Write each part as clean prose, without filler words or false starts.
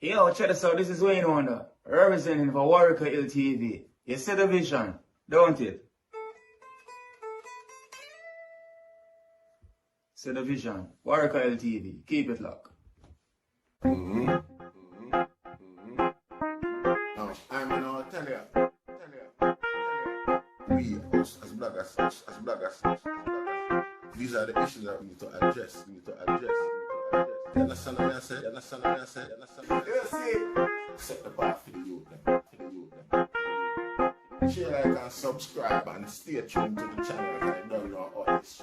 Yo, check this out. This is Wayne Wonder, representing for Warwick LTV. You see the vision, don't it? See the vision. Warwick LTV. Keep it locked. I'm gonna tell you. We, us, as bloggers, these are the issues that we need to address. You understand what I say? Set the bar for the youth. Share, like, and subscribe, and stay tuned to the channel. I don't know all this.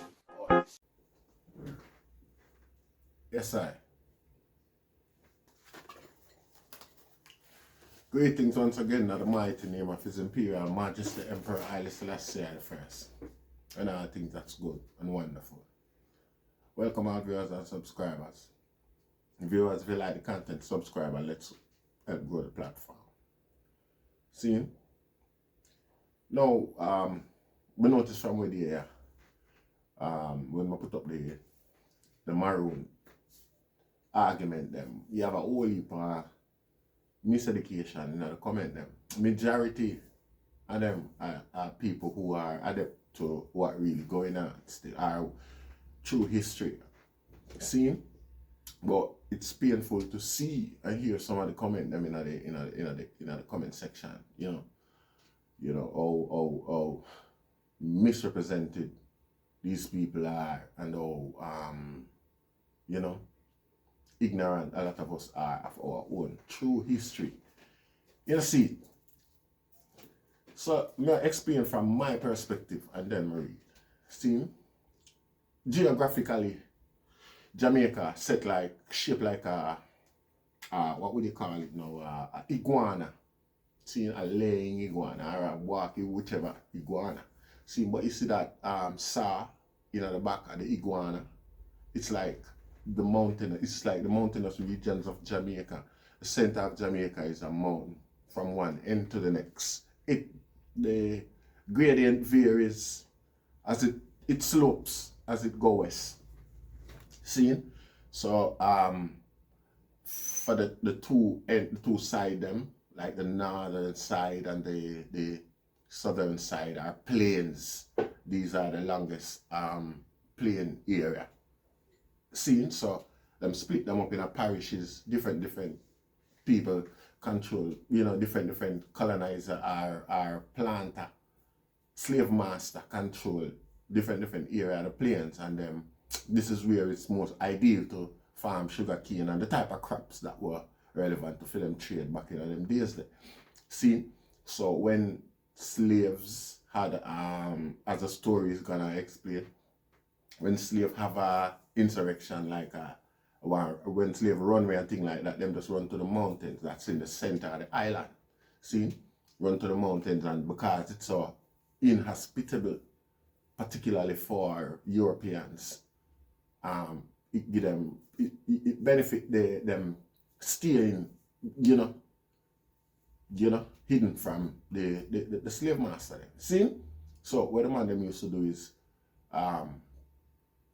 Yes, I. Greetings once again in the mighty name of His Imperial Majesty Emperor Haile Selassie I. And I think that's good and wonderful. Welcome our viewers and subscribers. Viewers, if you like the content, subscribe and let's help grow the platform. See? Now, we noticed from where they when we put up the Maroon argument, them, you have a whole heap of miseducation in the comment them. Majority of them are people who are adept to what really going on still, are true history. See? But it's painful to see and hear some of the comment them in the comment section, you know how misrepresented these people are, and how ignorant a lot of us are of our own true history. You see, so me explain from my perspective and then read. See, geographically, Jamaica shaped like a what would you call it now? A iguana. See, a laying iguana or a walking whichever iguana. See, but you see that saw the back of the iguana. It's like the mountainous regions of Jamaica. The center of Jamaica is a mountain from one end to the next. The gradient varies as it slopes as it goes west. See? So for the two side them, like the northern side and the southern side, are plains. These are the longest plain area. See? So them split them up in a parishes, different people control, different colonizer or planter, slave master control different area of the plains, and this is where it's most ideal to farm sugar cane and the type of crops that were relevant to for them trade back in them days. See, so when slaves had, as the story is gonna explain, when slaves have a insurrection like when slaves run away and things like that, them just run to the mountains that's in the center of the island. See, run to the mountains, and because it's so inhospitable, particularly for Europeans, it benefit them staying, hidden from the slave master. See? So what the man them used to do is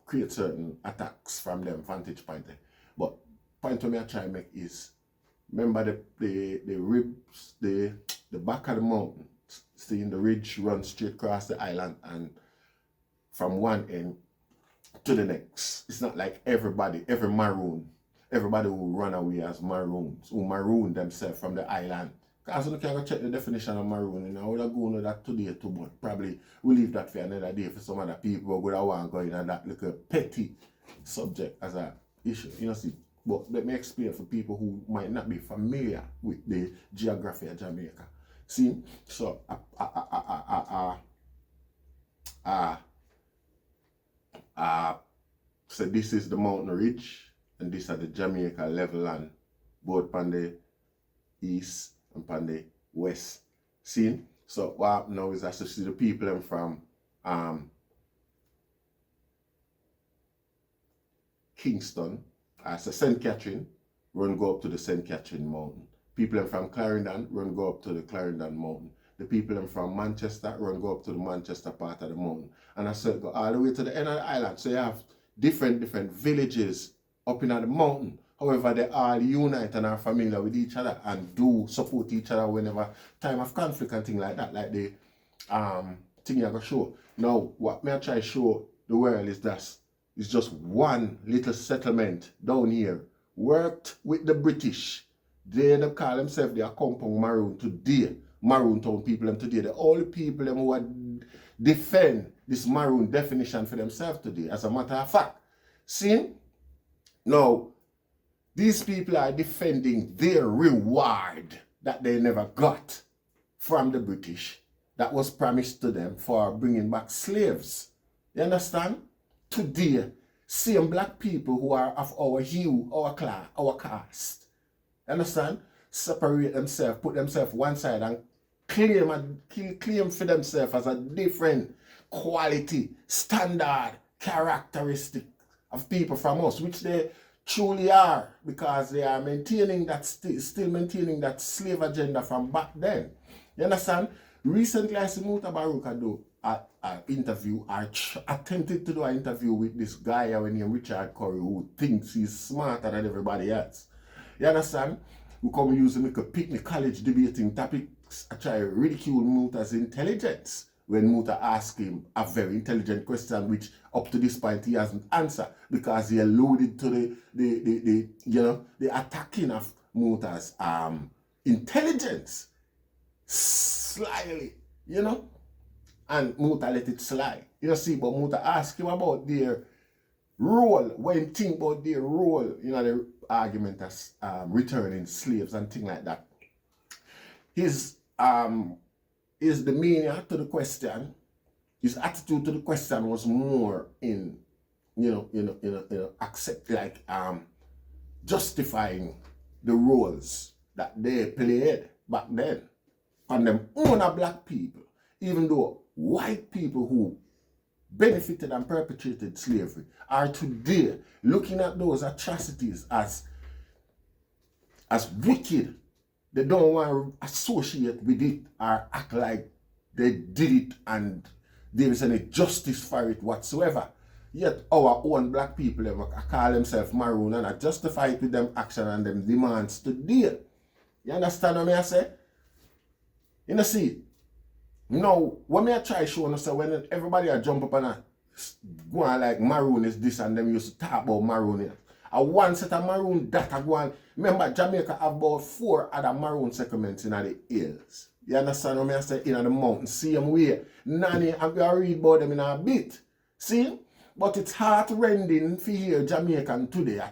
create certain attacks from them vantage point. But point to me I try to make is, remember the ribs, the back of the mountain, seeing the ridge run straight across the island and from one end to the next. It's not like everybody who run away as maroons, who maroon themselves from the island. Because you can go check the definition of maroon, I would have gone to that today too, but probably we'll leave that for another day for some other people who would want to go in on that little petty subject as an issue, see. But let me explain for people who might not be familiar with the geography of Jamaica. See, so so this is the mountain ridge, and this are the Jamaica level land, both on the east and on the west. See? So what happened now is that you see the people from Kingston, so St. Catherine, run go up to the St. Catherine Mountain. People from Clarendon run go up to the Clarendon Mountain. The people from Manchester run go up to the Manchester part of the mountain. And I said go all the way to the end of the island. So you have different villages up in the mountain However, they all unite and are familiar with each other and do support each other whenever time of conflict and things like that, like the thing you go show. Now, what me I try to show the world is that it's just one little settlement down here worked with the British. They call themselves the compound Maroon today. Maroon town people them today. The only people them who defend this Maroon definition for themselves today, as a matter of fact. See? Now, these people are defending their reward that they never got from the British that was promised to them for bringing back slaves. You understand? Today, same black people who are of our hue, our class, our caste, you understand? Separate themselves, put themselves one side and claim for themselves as a different quality, standard, characteristic of people from us, which they truly are, because they are maintaining that, still maintaining that slave agenda from back then. You understand? Recently, I see Muta Baruka do an interview. I attempted to do an interview with this guy named Richard Currie, who thinks he's smarter than everybody else. You understand? We come use him, picnic college debating topics. I try to ridicule Muta's intelligence when Muta asked him a very intelligent question, which up to this point he hasn't answered, because he alluded to the attacking of Muta's intelligence slyly, you know, and Muta let it slide. You see, but Muta asked him about their role, when think about their role, you know, the argument as returning slaves and things like that. His demeanor to the question, his attitude to the question was more in, accept, like, justifying the roles that they played back then on them own black people, even though white people who benefited and perpetrated slavery are today looking at those atrocities as wicked. They don't want to associate with it or act like they did it and there is any justice for it whatsoever. Yet our own black people call themselves Maroon and I justify it with them action and them demands today. You understand what I say? You know, see, now, when I try showing us, when everybody jump up and go on like Maroon is this and them used to talk about Maroon. One set of Maroon that I go on. Remember, Jamaica have about 4 other Maroon settlements in the hills. You understand what I say? In the mountains, same way. Nanny, I'm going to read about them in a bit. See? But it's heart-rending to hear Jamaican today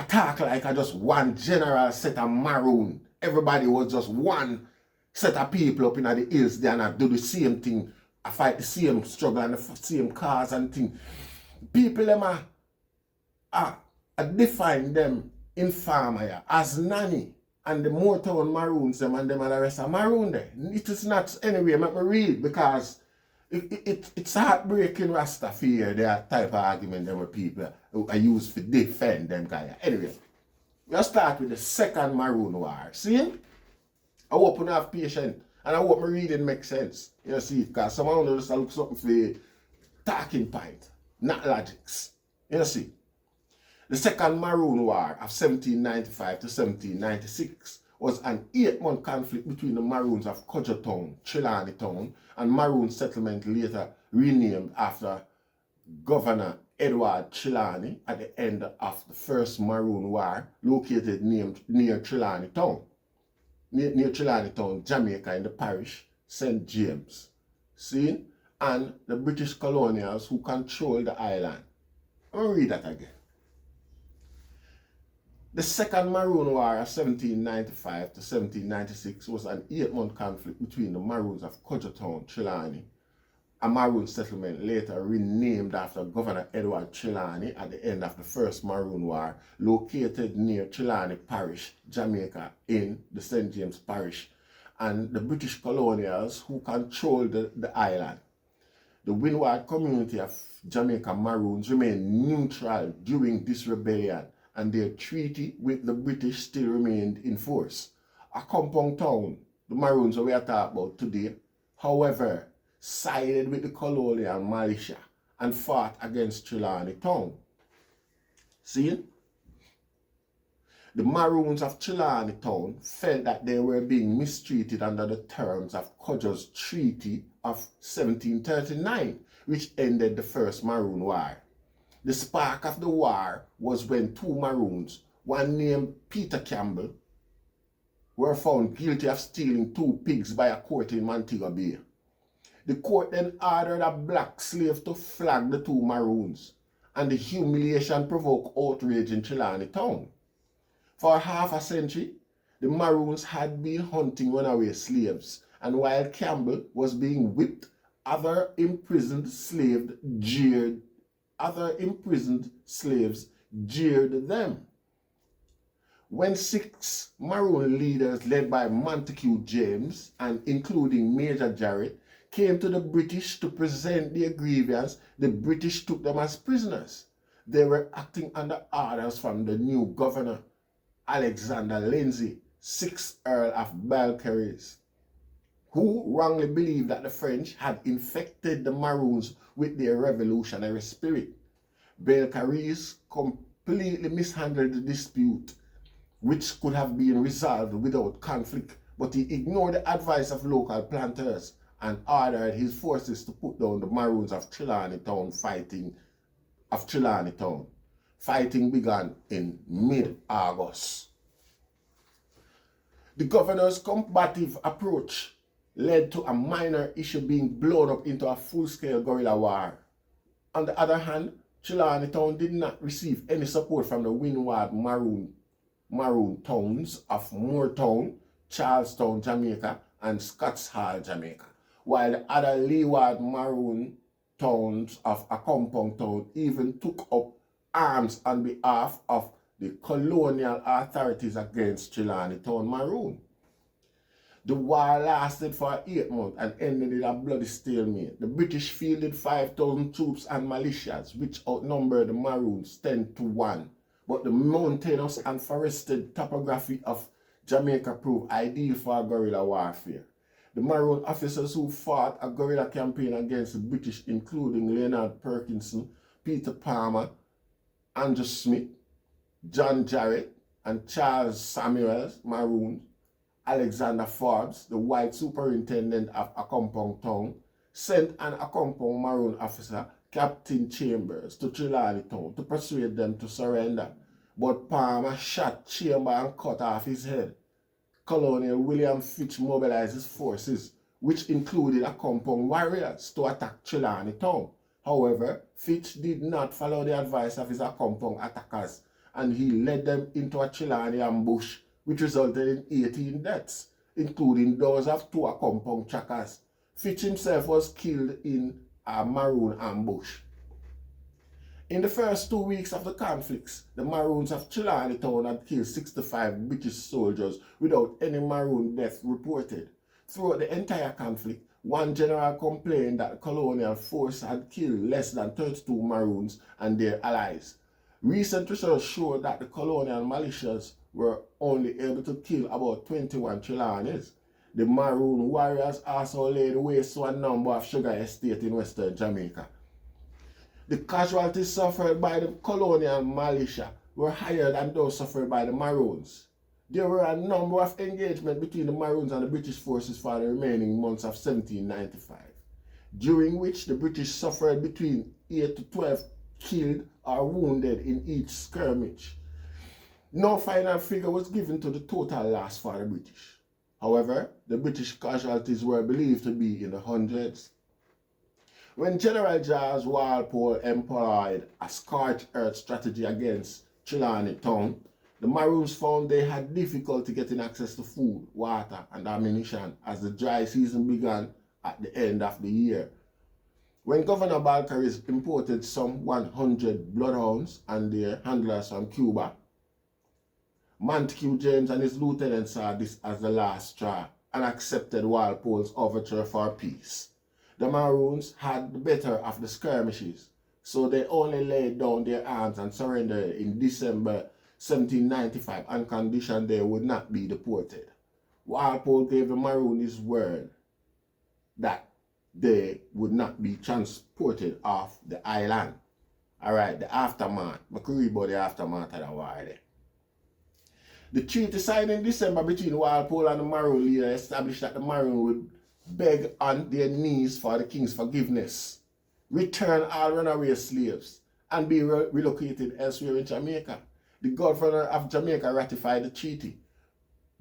talk like I just one general set of Maroon. Everybody was just one set of people up in the hills there and I do the same thing. I fight the same struggle and the same cause and thing. People them I define them in farmer as nanny and the Motown Maroons them and them and the rest of Maroon there. It is not anyway, let me read because it's heartbreaking Rasta fear their type of argument them with people who are used to defend them guy. Anyway, we'll start with the Second Maroon War. See? I hope you have patience and I hope my reading makes sense. You see, because someone just look something for talking point, not logics. You see? The Second Maroon War of 1795 to 1796 was an 8-month conflict between the Maroons of Cudjoe Town, Trelawney Town, and Maroon settlement later renamed after Governor Edward Trelawney at the end of the First Maroon War, located near Trelawney Town. Near Trelawney Town, Jamaica, in the parish St. James. See? And the British colonials who controlled the island. I'm going to read that again. The Second Maroon War of 1795 to 1796 was an 8-month conflict between the Maroons of Cudjoe Town, Trelawney, a Maroon settlement later renamed after Governor Edward Trelawney at the end of the First Maroon War, located near Trelawney Parish, Jamaica, in the St. James Parish, and the British colonials who controlled the island. The windward community of Jamaica Maroons remained neutral during this rebellion, and their treaty with the British still remained in force. A compound town, the Maroons we are talking about today, however, sided with the colonial militia and fought against Trelawney Town. See? The Maroons of Trelawney Town felt that they were being mistreated under the terms of Cudjoe's Treaty of 1739, which ended the First Maroon War. The spark of the war was when two Maroons, one named Peter Campbell, were found guilty of stealing 2 pigs by a court in Montego Bay. The court then ordered a black slave to flog the 2 Maroons, and the humiliation provoked outrage in Trelawney Town. For half a century, the Maroons had been hunting runaway slaves, and while Campbell was being whipped, other imprisoned slaves jeered them. When 6 Maroon leaders led by Montague James and including Major Jarrett came to the British to present their grievance, the British took them as prisoners. They were acting under orders from the new governor, Alexander Lindsay, 6th Earl of Balcarres, who wrongly believed that the French had infected the Maroons with their revolutionary spirit. Balcarres completely mishandled the dispute, which could have been resolved without conflict, but he ignored the advice of local planters and ordered his forces to put down the Maroons of Trelawney Town. Fighting began in mid-August. The governor's combative approach led to a minor issue being blown up into a full-scale guerrilla war. On the other hand, Trelawney Town did not receive any support from the windward Maroon towns of Moortown, Charlestown, Jamaica, and Scotts Hall, Jamaica, while the other leeward Maroon towns of Accompong Town even took up arms on behalf of the colonial authorities against Trelawney Town Maroon. The war lasted for 8 months and ended in a bloody stalemate. The British fielded 5,000 troops and militias, which outnumbered the Maroons 10-1. But the mountainous and forested topography of Jamaica proved ideal for guerrilla warfare. The Maroon officers who fought a guerrilla campaign against the British, including Leonard Perkinson, Peter Palmer, Andrew Smith, John Jarrett, and Charles Samuels Maroon, Alexander Forbes, the white superintendent of Accompong Town, sent an Accompong Maroon officer, Captain Chambers, to Trelawney Town to persuade them to surrender. But Palmer shot Chambers and cut off his head. Colonel William Fitch mobilized his forces, which included Accompong warriors, to attack Trelawney Town. However, Fitch did not follow the advice of his Accompong attackers, and he led them into a Trelawney ambush, which resulted in 18 deaths, including those of 2 Accompong trackers. Fitch himself was killed in a Maroon ambush. In the first 2 weeks of the conflicts, the Maroons of Trelawney Town had killed 65 British soldiers without any Maroon death reported. Throughout the entire conflict, one general complained that the colonial force had killed less than 32 Maroons and their allies. Recent research showed that the colonial militias were only able to kill about 21 Trelawneys. The Maroon warriors also laid waste to a number of sugar estates in western Jamaica. The casualties suffered by the colonial militia were higher than those suffered by the Maroons. There were a number of engagements between the Maroons and the British forces for the remaining months of 1795, during which the British suffered between 8 to 12 killed or wounded in each skirmish. No final figure was given to the total loss for the British. However, the British casualties were believed to be in the hundreds. When General George Walpole employed a scorched earth strategy against Trelawney Town, the Maroons found they had difficulty getting access to food, water, and ammunition as the dry season began at the end of the year. When Governor Balcarres imported some 100 bloodhounds and their handlers from Cuba, Montague James and his lieutenants saw this as the last straw and accepted Walpole's overture for peace. The Maroons had the better of the skirmishes, so they only laid down their arms and surrendered in December 1795 on condition they would not be deported. Walpole gave the Maroons his word that they would not be transported off the island. Alright, the aftermath. I could read about the aftermath of the war there. The treaty signed in December between Walpole and the Maroon leader established that the Maroon would beg on their knees for the king's forgiveness, return all runaway slaves, and be relocated elsewhere in Jamaica. The governor of Jamaica ratified the treaty,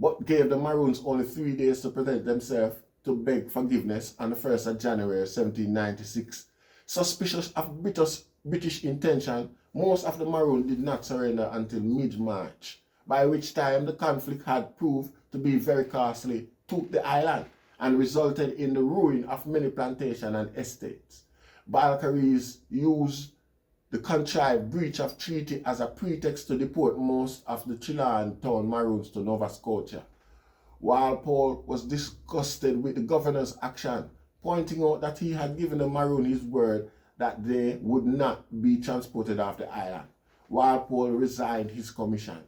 but gave the Maroons only 3 days to present themselves to beg forgiveness on the 1st of January 1796. Suspicious of British intention, most of the Maroons did not surrender until mid-March, by which time the conflict had proved to be very costly to the island and resulted in the ruin of many plantations and estates. Balcarres used the contrived breach of treaty as a pretext to deport most of the Chilean town Maroons to Nova Scotia. Walpole was disgusted with the governor's action, pointing out that he had given the Maroon his word that they would not be transported off the island. Walpole resigned his commission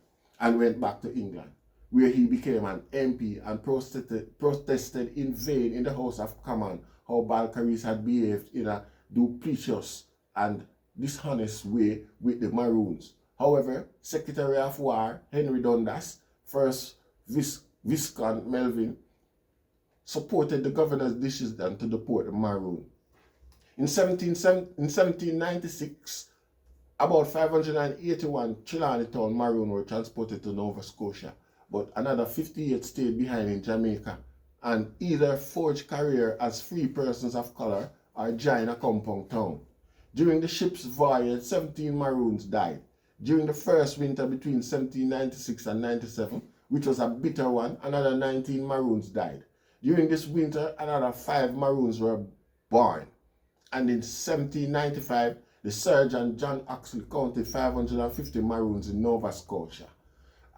and went back to England, where he became an MP and protested in vain in the House of Commons how Balcarres had behaved in a duplicitous and dishonest way with the Maroons. However, Secretary of War Henry Dundas, first Viscount Melvin, supported the governor's decision to deport the Maroon. In 1796, about 581 Chilean Maroon were transported to Nova Scotia, but another 58 stayed behind in Jamaica and either forged career as free persons of color or joined a compound town. During the ship's voyage, 17 Maroons died. During the first winter between 1796 and 97, which was a bitter one, another 19 Maroons died. During this winter, another 5 Maroons were born. And in 1795, the Surgeon John Oxley counted 550 Maroons in Nova Scotia.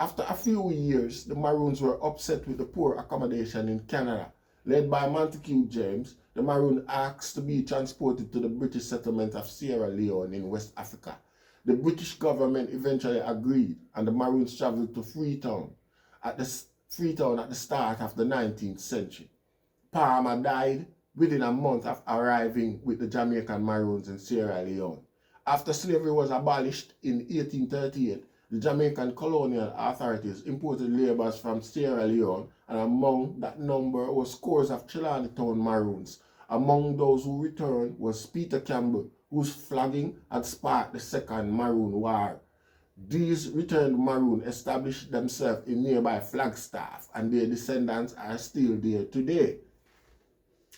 After a few years, the Maroons were upset with the poor accommodation in Canada. Led by Montague James, the Maroon asked to be transported to the British settlement of Sierra Leone in West Africa. The British government eventually agreed, and the Maroons traveled to Freetown at the start of the 19th century. Palmer died within a month of arriving with the Jamaican Maroons in Sierra Leone. After slavery was abolished in 1838, the Jamaican colonial authorities imported laborers from Sierra Leone, and among that number were scores of Chilean Maroons. Among those who returned was Peter Campbell, whose flagging had sparked the Second Maroon War. These returned Maroon established themselves in nearby Flagstaff, and their descendants are still there today.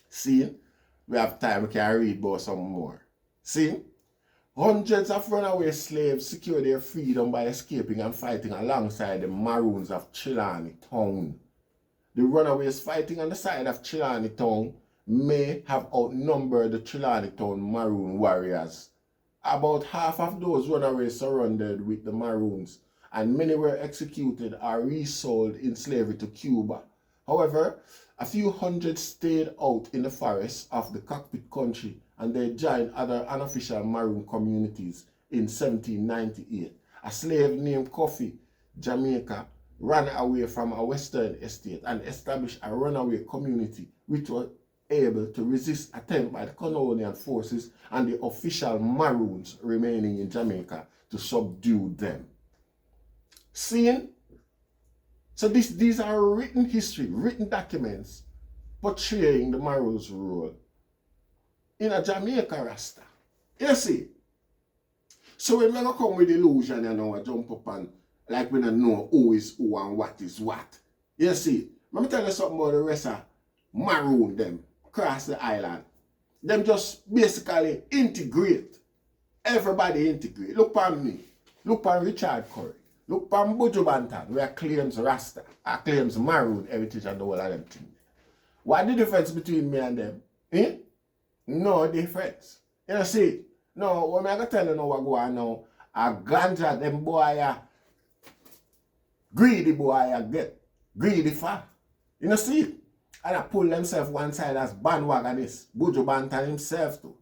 See, we have time, we can read about some more. See, hundreds of runaway slaves secured their freedom by escaping and fighting alongside the Maroons of Chilani Town. The runaways fighting on the side of Chilani Town may have outnumbered the Chilani Town Maroon warriors. About half of those runaways surrendered with the Maroons, and many were executed or resold in slavery to Cuba. However, a few hundred stayed out in the forests of the Cockpit country, and they joined other unofficial Maroon communities in 1798. A slave named Coffee, Jamaica, ran away from a western estate and established a runaway community which was able to resist attempt by the colonial forces and the official Maroons remaining in Jamaica to subdue them. Seeing? So these are written history, written documents portraying the Maroons' role in a Jamaica Rasta. You see? So when we come with illusion, you know, I jump up and like we don't know who is who and what is what. You see? Let me tell you something about the rest of Maroon them across the island. Them just basically integrate. Everybody integrate. Look on me. Look on Richard Currie. Look on Buju Banton, where claims Rasta, claims Maroon heritage and the whole of them things. What the difference between me and them? Eh? No difference. You see? No, when I go tell you now what go on now, a ganja them boy greedy boy get greedy far. You know see? And I pull themselves one side as bandwagonist. Buju Banton himself too.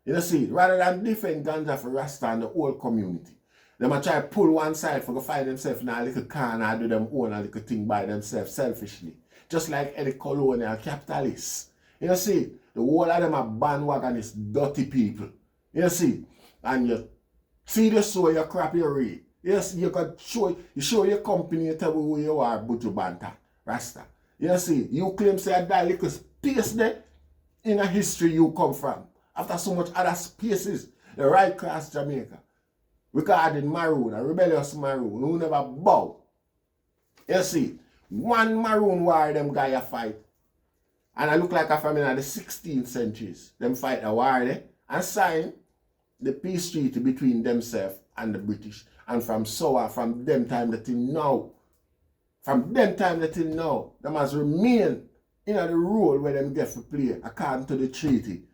You know see? Rather than defend ganja for Rasta and the whole community. They might try to pull one side for to find themselves in a little corner and do them own a little thing by themselves selfishly. Just like any colonial capitalists. You know see? The whole of them are bandwagonist, dirty people. You know see? And you see the soil, you crap, you read. Yes, you can show your company, you tell who you are, Buju Bantan, Rasta. You see, you claim say a die little space there in a history you come from. After so much other spaces, the right class Jamaica. Regarding Maroon, a rebellious Maroon, who never bow. You see, one Maroon War them guy a fight. And I look like a family in the 16th centuries. Them fight a war there and sign the peace treaty between themselves and the British. And from them time till now, them has remained in the role where them get to play according to the treaty.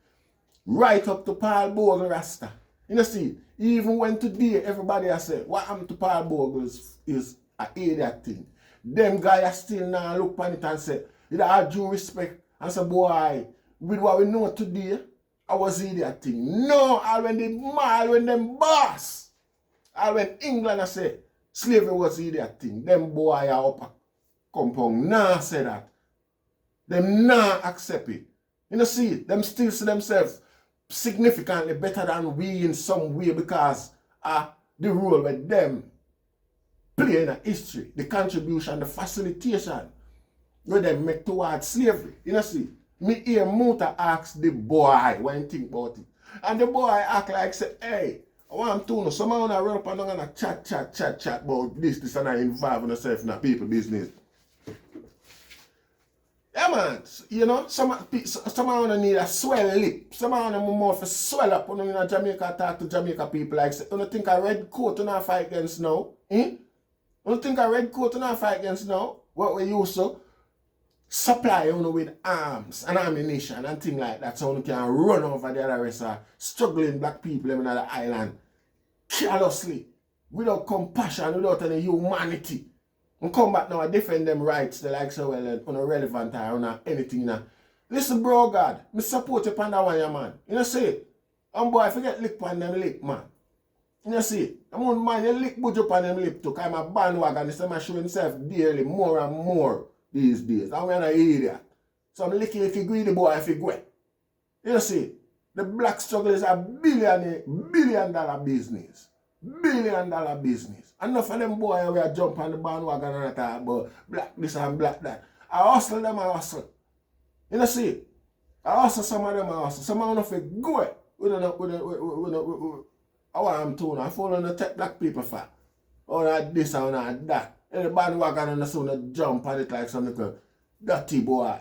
Right up to Paul Bogle Rasta. You see, even when today everybody has said, what happened to Paul Bogle is an idiot thing. Them guys still now look upon it and say, with all due respect, and say, boy, with what we know today, I was idiot thing. No, all when them boss, all when England say slavery was idiot thing, them boy are up a compound, nah say that. Them nah accept it. You know, see, them still see themselves significantly better than we in some way because the role with them play in the history, the contribution, the facilitation where they make towards slavery. You know, see, me hear Muta ask the boy when he think about it. And the boy act like, say, hey, I want to know, someone want to run up and down and chat about this, and I involve myself in a people business. Yeah, man, you know, someone need a swell lip. Someone want more for swell up when in Jamaica talk to Jamaica people like, say, you don't think a red coat you not fight against now? You don't think a red coat you not fight against now? What we used to supply with arms and ammunition and things like that so you can run over the other rest of struggling black people in the island carelessly, without compassion, without any humanity. And come back now and defend them rights, they like so well irrelevant or anything now. Listen, bro, God, me support you upon that one, yeah, man. You know, see, boy, forget lick upon them lip, man. You know, see, I'm on mind, you lick Buju upon them lip too, because I'm a bandwagon, this man show himself dearly more and more these days. I'm an idiot. So I'm licking if you greedy boy if you go. You know, see, the black struggle is a billion dollar business. $billion business. Enough of them boys we are jump on the bandwagon and talk about black this and black that. I hustle them, I hustle. You know, see, I hustle some of them, I hustle. Some of them if you go. I want them to I follow the tech black people for. Or not this or not that. And the bandwagon and the sound jump on it like some little dirty boy.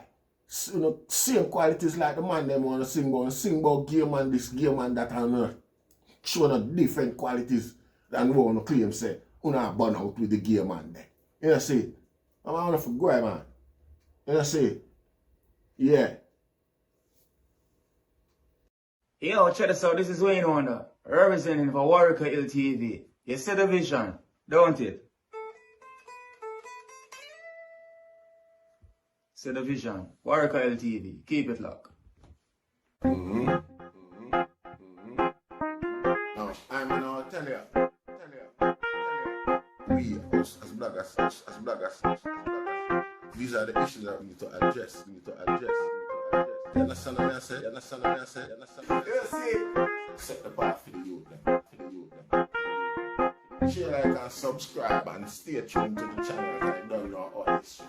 You know, same qualities like the man them want to sing about game and this, game and that and showing different qualities than we want to claim say, una burn out with the game man there. You know, see, I'm going to go, man. You know, see, yeah. Yo, check this out, this is Wayne Wonder, representing for Warrior LTV. You see the vision, don't it? See the vision, Warrior LTV, keep it locked. Now, I'm going to tell you. We, us as bloggers, these are the issues that we need to address. You understand what I say? You see? Set the path for the youth them. Share, like, and subscribe and stay tuned to the channel. I don't know all this.